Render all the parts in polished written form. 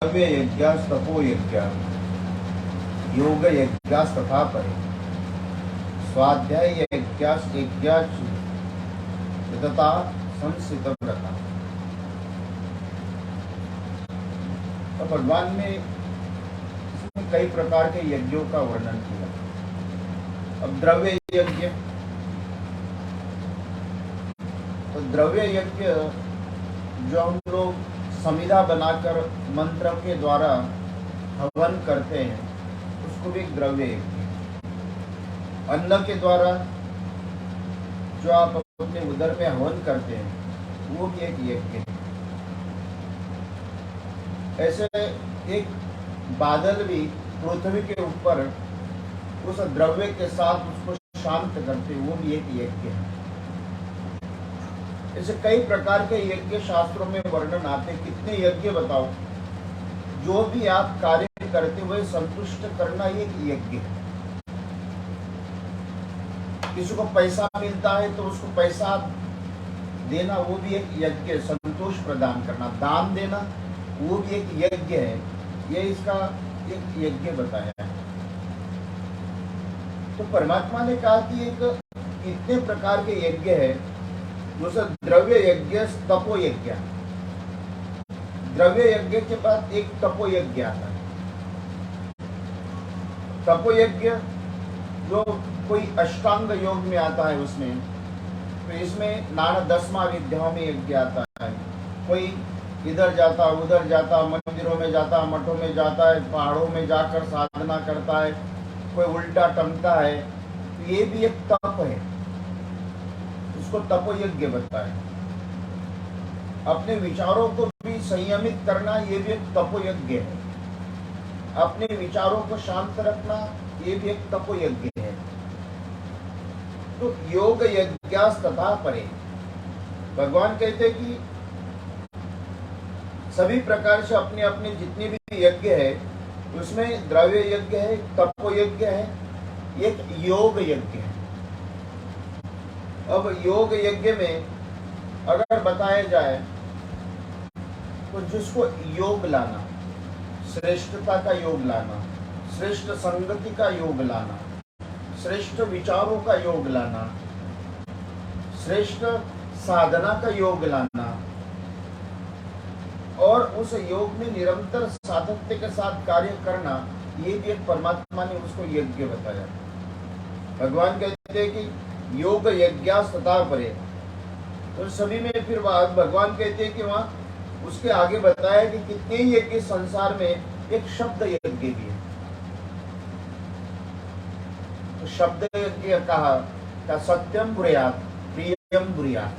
द्रव्य यज्ञास्तपो यज्ञ योग यज्ञास्तथा परे स्वाध्याय यज्ञाच तथा संसित व्रता। तो भगवान ने कई प्रकार के यज्ञों का वर्णन किया। अब द्रव्य यज्ञ, तो द्रव्य यज्ञ जो हम लोग समिधा बनाकर मंत्र के द्वारा हवन करते हैं उसको भी एक द्रव्य यज्ञ। अन्न के द्वारा जो आप अपने उदर में हवन करते हैं वो भी एक यज्ञ है। ऐसे एक बादल भी पृथ्वी के ऊपर उस द्रव्य के साथ उसको शांत करते वो भी एक यज्ञ है। ऐसे कई प्रकार के यज्ञ शास्त्रों में वर्णन आते। कितने यज्ञ बताओ। जो भी आप कार्य करते हुए संतुष्ट करना एक यज्ञ है। किसी को पैसा मिलता है तो उसको पैसा देना वो भी एक यज्ञ है। संतोष प्रदान करना, दान देना वो भी एक यज्ञ है। ये इसका एक यज्ञ बताया है। तो परमात्मा ने कहा कि एक इतने प्रकार के यज्ञ है। दूसरा द्रव्य यज्ञ, तपो यज्ञ। द्रव्य यज्ञ के बाद एक तपो यज्ञ आता है। तपो यज्ञ जो कोई अष्टांग योग में आता है उसमें, तो इसमें नाना 10वां विद्याओं में यज्ञ आता है। कोई इधर जाता उधर जाता, मंदिरों में जाता, मठों में जाता है, पहाड़ों में जाकर साधना करता है, कोई उल्टा टंगता है। तो ये भी एक तप है, इसको तपो यज्ञ बताया है। अपने विचारों को भी संयमित करना ये भी एक तपो यज्ञ है। अपने विचारों को शांत रखना ये भी एक तपो यज्ञ है। तो योग यज्ञास तथा परे, भगवान कहते हैं कि सभी प्रकार से अपने अपने जितने भी यज्ञ है उसमें द्रव्य यज्ञ है, तपो यज्ञ है, एक योग यज्ञ है। अब योग यज्ञ में अगर बताया जाए तो जिसको योग लाना, श्रेष्ठता का योग लाना, श्रेष्ठ संगति का योग लाना, श्रेष्ठ विचारों का योग लाना, श्रेष्ठ साधना का योग लाना और उस योग में निरंतर साधकता के साथ कार्य करना, ये भी एक परमात्मा ने उसको यज्ञ बताया। भगवान कहते हैं कि योग यज्ञास तथा परे। तो सभी में फिर भगवान कहते हैं कि वहां उसके आगे बताया कि कितने यज्ञ संसार में, एक शब्द यज्ञ भी है। तो शब्द यज्ञ कहा का सत्यम ब्रूयात प्रियम ब्रूयात।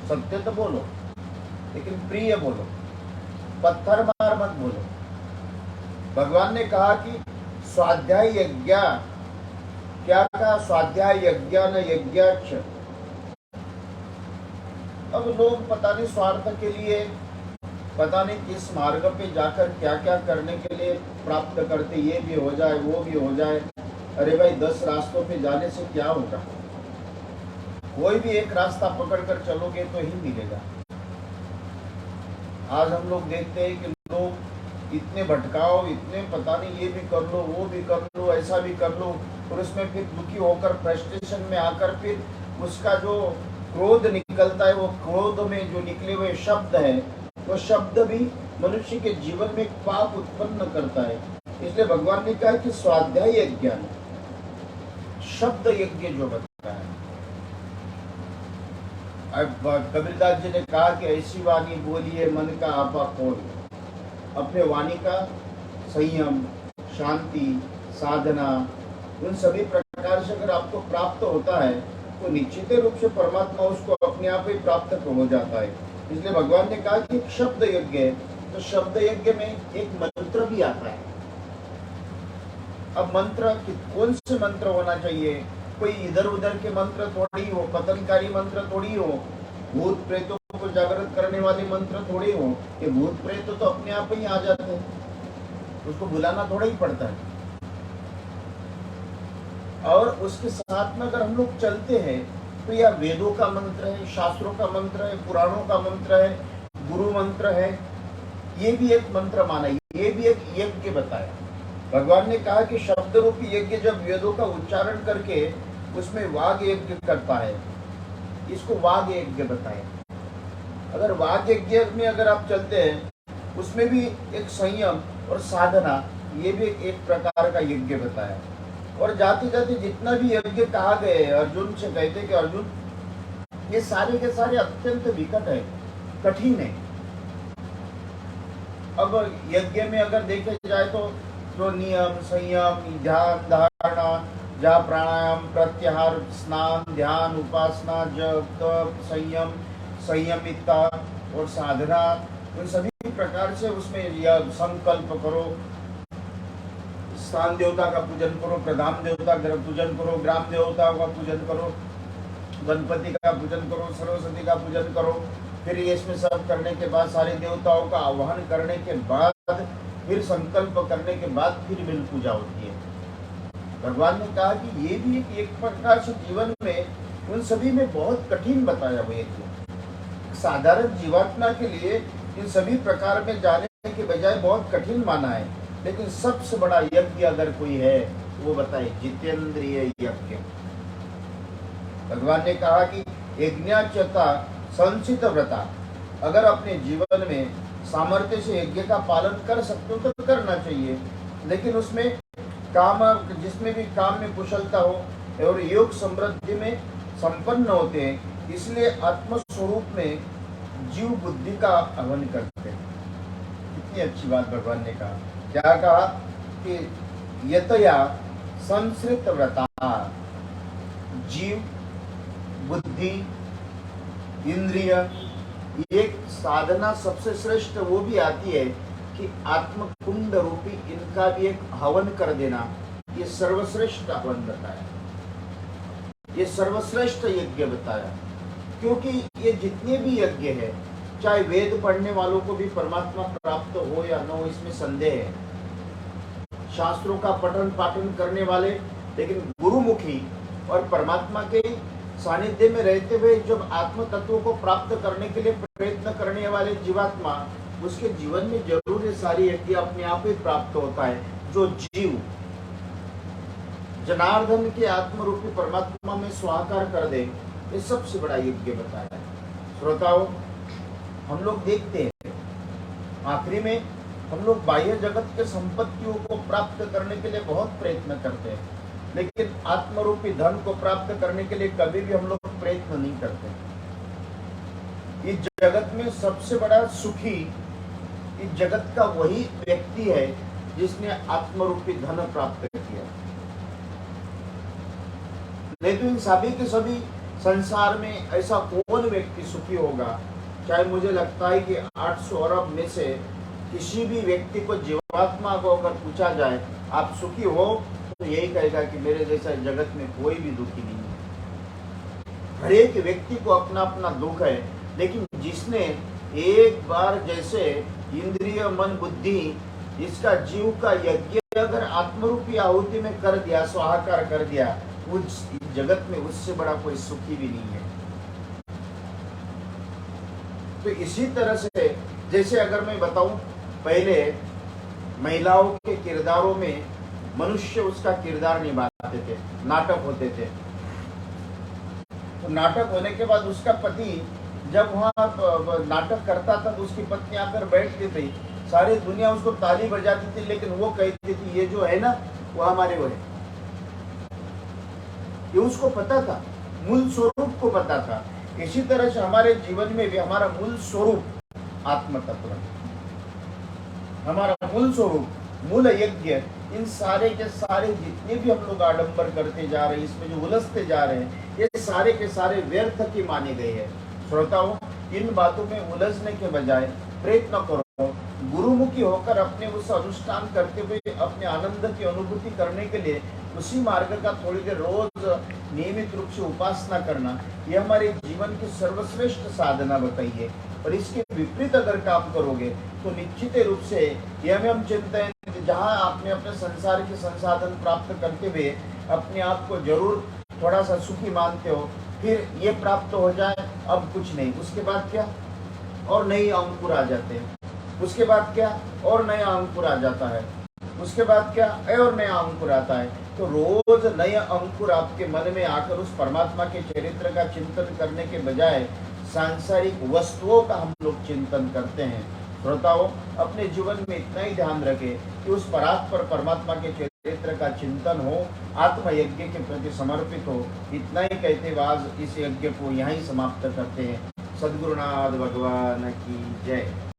सत्य तो बोलो लेकिन प्रिय बोलो, पत्थर मार मत बोलो। भगवान ने कहा कि स्वाध्याय यज्ञ, क्या कहा? स्वाध्याय यज्ञ न यज्ञाच। अब लोग पता नहीं स्वार्थ के लिए पता नहीं किस मार्ग पे जाकर क्या क्या करने के लिए प्राप्त करते, ये भी हो जाए वो भी हो जाए। अरे भाई 10 रास्तों पे जाने से क्या होगा? कोई भी एक रास्ता पकड़कर चलोगे तो ही मिलेगा। आज हम लोग देखते हैं कि लोग इतने भटकाओ, इतने पता नहीं ये भी कर लो वो भी कर लो ऐसा भी कर लो, और उसमें फिर दुखी होकर फ्रस्ट्रेशन में आकर फिर उसका जो क्रोध निकलता है, वो क्रोध में जो निकले हुए शब्द है, वो शब्द भी मनुष्य के जीवन में पाप उत्पन्न करता है। इसलिए भगवान ने कहा कि स्वाध्याय यज्ञ, शब्द यज्ञ जो बताया है। कबीरदास जी ने कहा कि ऐसी वाणी बोलिए मन का आपा खोल। अपने वाणी का संयम, शांति, साधना, उन सभी प्रकार से अगर आपको प्राप्त होता है तो निश्चित रूप से परमात्मा उसको अपने आप ही प्राप्त हो जाता है। इसलिए भगवान ने कहा कि एक शब्द यज्ञ है। तो शब्द यज्ञ में एक मंत्र भी आता है। अब मंत्र कौन से मंत्र होना चाहिए? कोई इधर उधर के मंत्र थोड़ी हो, पतनकारी मंत्र थोड़ी हो, भूत प्रेतों को जागृत करने वाले मंत्र थोड़ी हो। ये भूत प्रेत तो अपने आप ही आ जाते हैं, उसको बुलाना थोड़ा ही पड़ता है। और उसके साथ में अगर हम लोग चलते हैं तो यह वेदों का मंत्र है, शास्त्रों का मंत्र है, पुराणों का मंत्र है, गुरु मंत्र है, ये भी एक मंत्र माना, ये भी एक यज्ञ बताया। भगवान ने कहा कि शब्द रूपी यज्ञ जब वेदों का उच्चारण करके उसमें वाग यज्ञ करता है, इसको वाग यज्ञ बताया। अगर वाग यज्ञ में अगर आप चलते हैं, उसमें भी एक संयम और साधना, ये भी एक प्रकार का यज्ञ बताया। और जाते जाते जितना भी यज्ञ कहा गए, अर्जुन से कहते कि अर्जुन ये सारे के सारे अत्यंत विकट है, कठिन है। अब यज्ञ में अगर देखे जाए तो नियम, संयम, ध्यान, धारणा, जप, प्राणायाम, प्रत्याहार, स्नान, ध्यान, उपासना, जप, तप, संयम, संयमितता और साधना, उन सभी प्रकार से उसमें यह संकल्प करो, स्थान देवता का पूजन करो, प्रधान देवता का पूजन करो, ग्राम देवता का पूजन करो, गणपति का पूजन करो, सरस्वती का पूजन करो। फिर इसमें सब करने के बाद, सारे देवताओं का आह्वान करने के बाद, फिर संकल्प करने के बाद फिर बिल पूजा होती है। भगवान ने कहा कि ये भी एक प्रकार से जीवन में उन सभी में बहुत कठिन बताया हुआ है। साधारण जीवात्मा के लिए इन सभी प्रकार में जाने के बजाय बहुत कठिन माना है। लेकिन सबसे बड़ा यज्ञ अगर कोई है वो बताए जितेंद्रिय यज्ञ। भगवान ने कहा कि यज्ञाचता संचित व्रता, अगर अपने जीवन में सामर्थ्य से यज्ञ का पालन कर सकते हो तो करना चाहिए। लेकिन उसमें काम, जिसमें भी काम में कुशलता हो और योग समृद्धि में संपन्न होते हैं, इसलिए आत्मस्वरूप में जीव बुद्धि का हवन करते हैं। कितनी अच्छी बात भगवान ने कहा। क्या कहा कि यतया संसृत व्रता, जीव, बुद्धि, इंद्रिय, एक साधना सबसे श्रेष्ठ वो भी आती है कि आत्मकुंड रूपी इनका भी एक हवन कर देना, ये सर्वश्रेष्ठ हवन बताया, ये सर्वश्रेष्ठ यज्ञ बताया। क्योंकि ये जितने भी यज्ञ है, चाहे वेद पढ़ने वालों को भी परमात्मा प्राप्त हो या न हो, इसमें संदेह है। शास्त्रों का पठन पाठन करने वाले, लेकिन गुरुमुखी और परमात्मा के सानिध्य में रहते हुए जब आत्म तत्वों को प्राप्त करने के लिए प्रयत्न करने वाले जीवात्मा, उसके जीवन में जरूर ये सारी यज्ञ अपने आप ही प्राप्त होता है। जो जीव जनार्दन के आत्म रूपी परमात्मा में स्वाकार कर दे, ये सबसे बड़ा यज्ञ बताया है। श्रोताओं, हम लोग देखते हैं आखिरी में हम लोग बाह्य जगत के संपत्तियों को प्राप्त करने के लिए बहुत प्रयत्न करते हैं, लेकिन आत्मरूपी धन को प्राप्त करने के लिए कभी भी हम लोग प्रयत्न नहीं करते। इस जगत में सबसे बड़ा सुखी इस जगत का वही व्यक्ति है जिसने आत्मरूपी धन प्राप्त किया। नहीं तो इन सभी के सभी संसार में ऐसा कौन व्यक्ति सुखी होगा। चाहे मुझे लगता है कि 800 अरब में से किसी भी व्यक्ति को, जीवात्मा को अगर पूछा जाए आप सुखी हो, तो यही कहेगा कि मेरे जैसा जगत में कोई भी दुखी नहीं है। हर एक व्यक्ति को अपना अपना दुख है, लेकिन जिसने एक बार जैसे इंद्रिय, मन, बुद्धि, इसका जीव का यज्ञ अगर आत्मरूपी आहुति में कर दिया, स्वाहाकार कर दिया, उस जगत में उससे बड़ा कोई सुखी भी नहीं है। तो इसी तरह से, जैसे अगर मैं बताऊं, पहले महिलाओं के किरदारों में मनुष्य उसका किरदार निभाते थे, नाटक होते थे। तो नाटक होने के बाद उसका पति जब वहाँ नाटक करता था तो उसकी पत्नी आकर बैठती थी, सारी दुनिया उसको ताली बजाती थी, लेकिन वो कहती थी ये जो है ना वो हमारे वो है। ये उसको पता था, मूल स्वरूप को पता था। इसी तरह से हमारे जीवन में भी हमारा मूल स्वरूप आत्म तत्व है। हमारा मूल स्वरूप, मूल यज्ञ, इन सारे के सारे जितने भी हम लोग आडंबर करते जा रहे हैं, इसमें जो उलझते जा रहे हैं, ये सारे के सारे व्यर्थ की माने गए हैं। श्रोताओं, इन बातों में उलझने के बजाय प्रयत्न करो, गुरुमुखी होकर अपने उस अनुष्ठान करते हुए अपने आनंद की अनुभूति करने के लिए उसी मार्ग का थोड़ी देर रोज नियमित रूप से उपासना करना, यह हमारे जीवन की सर्वश्रेष्ठ साधना बताई है। और इसके विपरीत अगर काम करोगे तो निश्चित रूप से यह हम चिंतन, जहाँ आपने अपने संसार के संसाधन प्राप्त करते हुए अपने आप को जरूर थोड़ा सा सुखी मानते हो, फिर ये प्राप्त हो जाए, अब कुछ नहीं, उसके बाद क्या, और नई अंकुर आ जाते हैं। उसके बाद क्या, और नया अंकुर आ जाता है, उसके बाद क्या, और नया अंकुर आता है। तो रोज नए अंकुर आपके मन में आकर उस परमात्मा के चरित्र का चिंतन करने के बजाय सांसारिक वस्तुओं का हम लोग चिंतन करते हैं। श्रोताओं, अपने जीवन में इतना ही ध्यान रखें कि उस परात्पर परमात्मा के चरित्र का चिंतन हो, आत्मयज्ञ के प्रति समर्पित हो। इतना ही कहते हुए आज इस यज्ञ को यहाँ ही समाप्त करते हैं। सद्गुरुनाथ भगवान की जय।